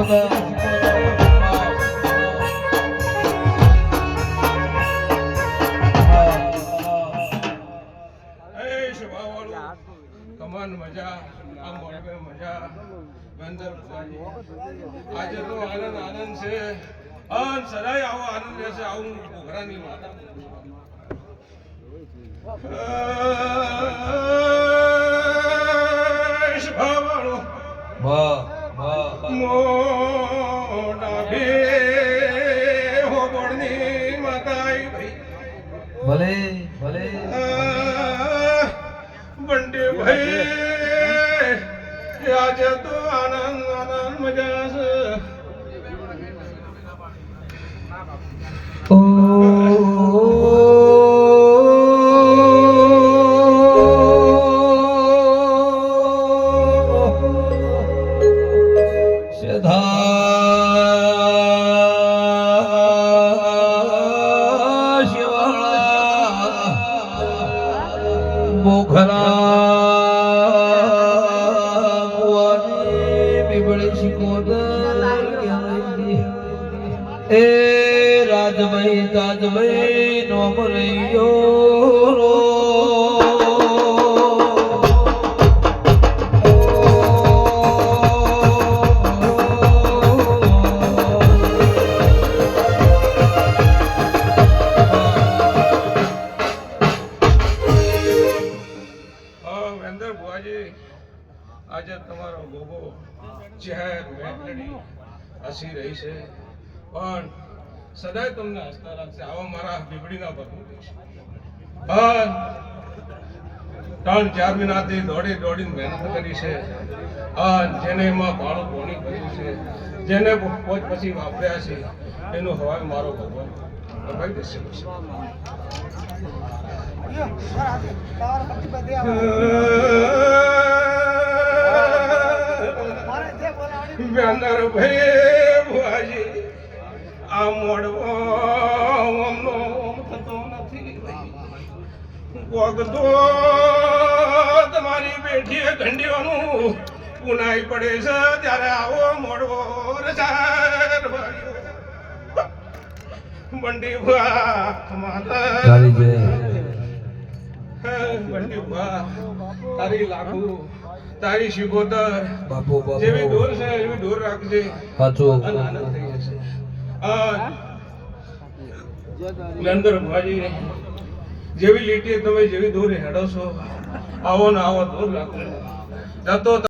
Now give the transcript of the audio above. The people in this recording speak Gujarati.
કમાન મજા આ મોડે મજા બંદર આજે તો આનંદ છે અન સદાય આવો આનંદ રહેશે આવું ઘોઘરાની વાત ભાવાળો મોડા ભે હો બોળની માતાઈ ભલે ભલે બંડે ભાઈ આજે તો આનંદ મજા છે ઓ એ રાજભાઈ તાજભાઈ નોમ રહ્યો વેન્દર ભુવાજી આજે તમારો ગોગો ચહેર વેંકડી હસી રહી છે પણ સદાય તમને હસતા રાખશે આવા મારા બીબડીના પગલું દેશે ત્રણ ચાર મહિનાથી દોડીને મહેનત કરી છે જેને એમાં ભાડું પોણી કર્યું છે જેને પોચ પછી વાપર્યા છે એનો હવાય મારો ભગવાન દબાઈ દેશે બેનર ભાઈ ભુવાજી આ મોડવો અમનો થતો નથી કોક તો તમારી બેઠીએ ઘંટીઓનું પુનાઈ પડે છે ત્યારે આવો મોડવો રસાર બંડી ભુવા માતા બંડી ભુવા તારી લાખું તારી શિકોતર જેવી દૂર છે એવી દૂર રાખજે આનંદ થઈ જશે નંદર ભાજી જેવી લીટી તમે જેવી દૂર હેડો છો આવો ને આવો દૂર રાખો જતો